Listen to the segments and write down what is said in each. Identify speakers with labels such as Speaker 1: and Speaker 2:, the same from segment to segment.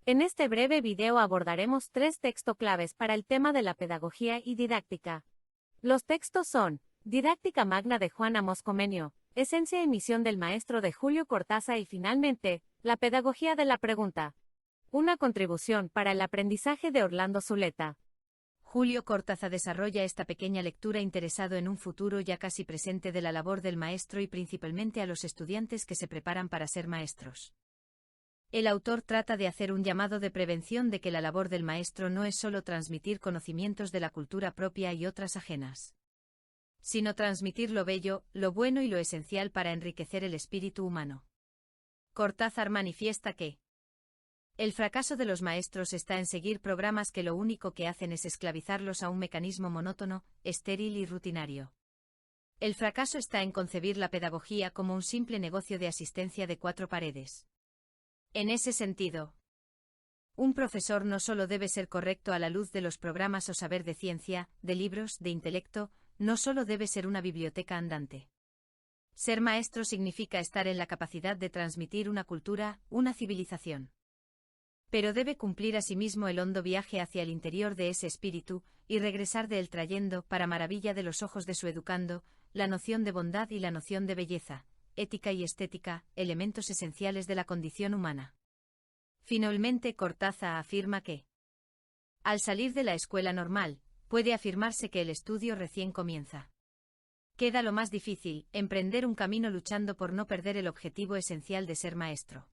Speaker 1: En este breve video abordaremos 3 textos claves para el tema de la pedagogía y didáctica. Los textos son: Didáctica Magna de Juan Amos Comenio, Esencia y misión del maestro de Julio Cortázar y finalmente, La pedagogía de la pregunta. Una contribución para el aprendizaje de Orlando Zuleta.
Speaker 2: Julio Cortázar desarrolla esta pequeña lectura interesado en un futuro ya casi presente de la labor del maestro y principalmente a los estudiantes que se preparan para ser maestros. El autor trata de hacer un llamado de prevención de que la labor del maestro no es solo transmitir conocimientos de la cultura propia y otras ajenas, sino transmitir lo bello, lo bueno y lo esencial para enriquecer el espíritu humano. Cortázar manifiesta que el fracaso de los maestros está en seguir programas que lo único que hacen es esclavizarlos a un mecanismo monótono, estéril y rutinario. El fracaso está en concebir la pedagogía como un simple negocio de asistencia de 4 paredes. En ese sentido, un profesor no solo debe ser correcto a la luz de los programas o saber de ciencia, de libros, de intelecto, no solo debe ser una biblioteca andante. Ser maestro significa estar en la capacidad de transmitir una cultura, una civilización. Pero debe cumplir asimismo el hondo viaje hacia el interior de ese espíritu, y regresar de él trayendo, para maravilla de los ojos de su educando, la noción de bondad y la noción de belleza, ética y estética, elementos esenciales de la condición humana. Finalmente, Cortázar afirma que, al salir de la escuela normal, puede afirmarse que el estudio recién comienza. Queda lo más difícil, emprender un camino luchando por no perder el objetivo esencial de ser maestro.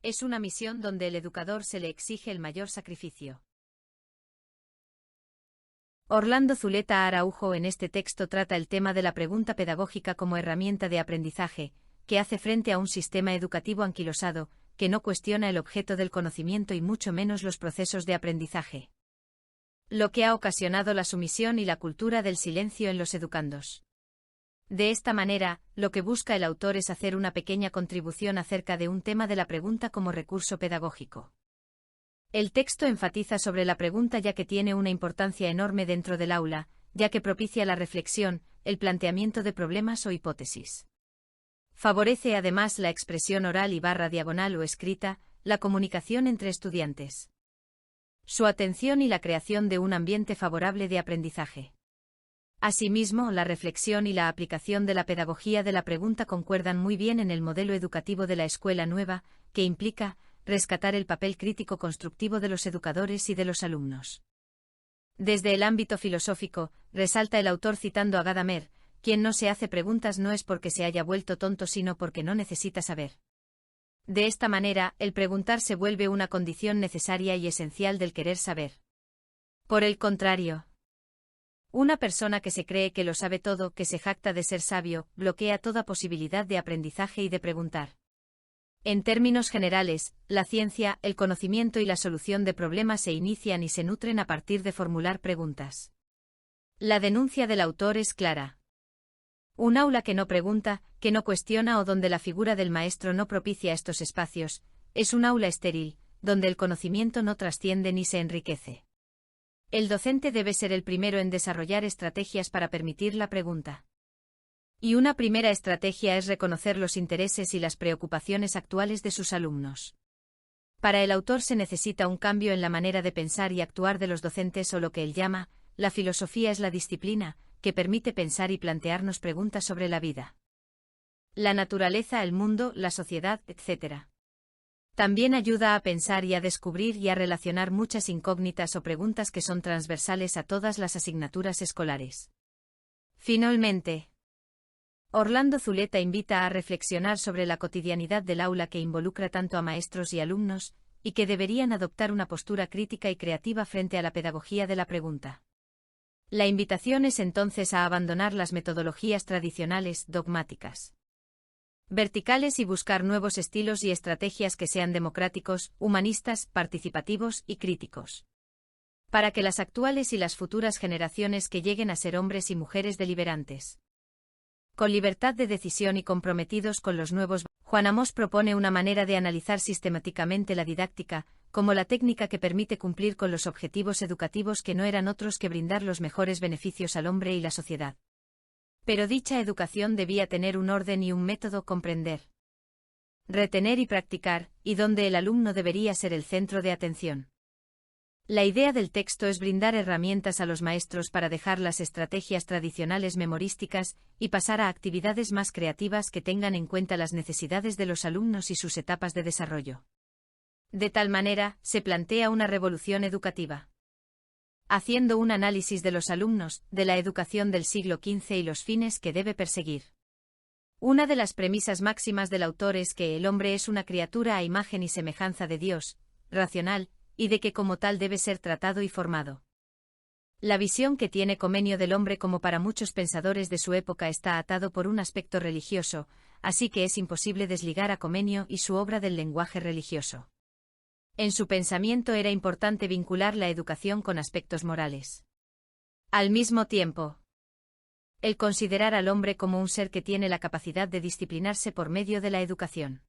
Speaker 2: Es una misión donde el educador se le exige el mayor sacrificio. Orlando Zuleta Araujo en este texto trata el tema de la pregunta pedagógica como herramienta de aprendizaje, que hace frente a un sistema educativo anquilosado, que no cuestiona el objeto del conocimiento y mucho menos los procesos de aprendizaje. Lo que ha ocasionado la sumisión y la cultura del silencio en los educandos. De esta manera, lo que busca el autor es hacer una pequeña contribución acerca de un tema de la pregunta como recurso pedagógico. El texto enfatiza sobre la pregunta ya que tiene una importancia enorme dentro del aula, ya que propicia la reflexión, el planteamiento de problemas o hipótesis. Favorece además la expresión oral y /diagonal o escrita, la comunicación entre estudiantes. Su atención y la creación de un ambiente favorable de aprendizaje. Asimismo, la reflexión y la aplicación de la pedagogía de la pregunta concuerdan muy bien en el modelo educativo de la escuela nueva, que implica rescatar el papel crítico constructivo de los educadores y de los alumnos. Desde el ámbito filosófico, resalta el autor citando a Gadamer, quien no se hace preguntas no es porque se haya vuelto tonto sino porque no necesita saber. De esta manera, el preguntar se vuelve una condición necesaria y esencial del querer saber. Por el contrario, una persona que se cree que lo sabe todo, que se jacta de ser sabio, bloquea toda posibilidad de aprendizaje y de preguntar. En términos generales, la ciencia, el conocimiento y la solución de problemas se inician y se nutren a partir de formular preguntas. La denuncia del autor es clara. Un aula que no pregunta, que no cuestiona o donde la figura del maestro no propicia estos espacios, es un aula estéril, donde el conocimiento no trasciende ni se enriquece. El docente debe ser el primero en desarrollar estrategias para permitir la pregunta. Y una primera estrategia es reconocer los intereses y las preocupaciones actuales de sus alumnos. Para el autor se necesita un cambio en la manera de pensar y actuar de los docentes o lo que él llama, la filosofía es la disciplina, que permite pensar y plantearnos preguntas sobre la vida, la naturaleza, el mundo, la sociedad, etc. También ayuda a pensar y a descubrir y a relacionar muchas incógnitas o preguntas que son transversales a todas las asignaturas escolares. Finalmente, Orlando Zuleta invita a reflexionar sobre la cotidianidad del aula que involucra tanto a maestros y alumnos, y que deberían adoptar una postura crítica y creativa frente a la pedagogía de la pregunta. La invitación es entonces a abandonar las metodologías tradicionales, dogmáticas, verticales y buscar nuevos estilos y estrategias que sean democráticos, humanistas, participativos y críticos. Para que las actuales y las futuras generaciones que lleguen a ser hombres y mujeres deliberantes, con libertad de decisión y comprometidos con los nuevos. Juan Amos propone una manera de analizar sistemáticamente la didáctica, como la técnica que permite cumplir con los objetivos educativos que no eran otros que brindar los mejores beneficios al hombre y la sociedad. Pero dicha educación debía tener un orden y un método comprender retener y practicar, y donde el alumno debería ser el centro de atención. La idea del texto es brindar herramientas a los maestros para dejar las estrategias tradicionales memorísticas y pasar a actividades más creativas que tengan en cuenta las necesidades de los alumnos y sus etapas de desarrollo. De tal manera, se plantea una revolución educativa. Haciendo un análisis de los alumnos, de la educación del siglo XV y los fines que debe perseguir. Una de las premisas máximas del autor es que el hombre es una criatura a imagen y semejanza de Dios, racional, y de que como tal debe ser tratado y formado. La visión que tiene Comenio del hombre como para muchos pensadores de su época está atado por un aspecto religioso, así que es imposible desligar a Comenio y su obra del lenguaje religioso. En su pensamiento era importante vincular la educación con aspectos morales. Al mismo tiempo, el considerar al hombre como un ser que tiene la capacidad de disciplinarse por medio de la educación.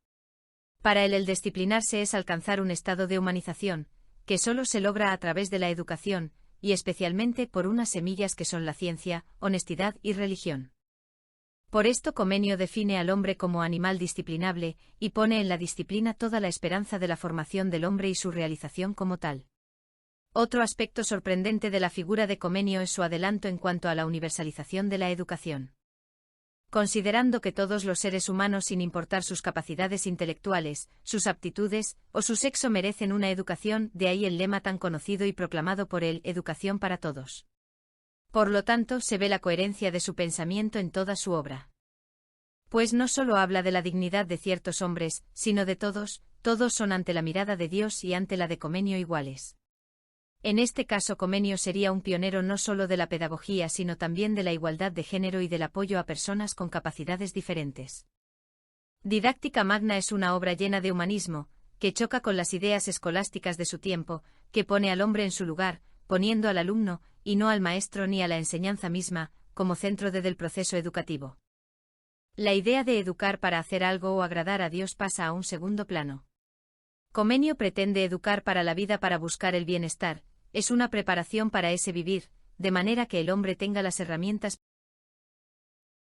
Speaker 2: Para él el disciplinarse es alcanzar un estado de humanización, que solo se logra a través de la educación, y especialmente por unas semillas que son la ciencia, honestidad y religión. Por esto Comenio define al hombre como animal disciplinable, y pone en la disciplina toda la esperanza de la formación del hombre y su realización como tal. Otro aspecto sorprendente de la figura de Comenio es su adelanto en cuanto a la universalización de la educación. Considerando que todos los seres humanos, sin importar sus capacidades intelectuales, sus aptitudes o su sexo, merecen una educación, de ahí el lema tan conocido y proclamado por él, educación para todos. Por lo tanto, se ve la coherencia de su pensamiento en toda su obra. Pues no solo habla de la dignidad de ciertos hombres, sino de todos, todos son ante la mirada de Dios y ante la de Comenio iguales. En este caso Comenio sería un pionero no solo de la pedagogía sino también de la igualdad de género y del apoyo a personas con capacidades diferentes. Didáctica Magna es una obra llena de humanismo, que choca con las ideas escolásticas de su tiempo, que pone al hombre en su lugar, poniendo al alumno, y no al maestro ni a la enseñanza misma, como centro del proceso educativo. La idea de educar para hacer algo o agradar a Dios pasa a un segundo plano. Comenio pretende educar para la vida, para buscar el bienestar, es una preparación para ese vivir, de manera que el hombre tenga las herramientas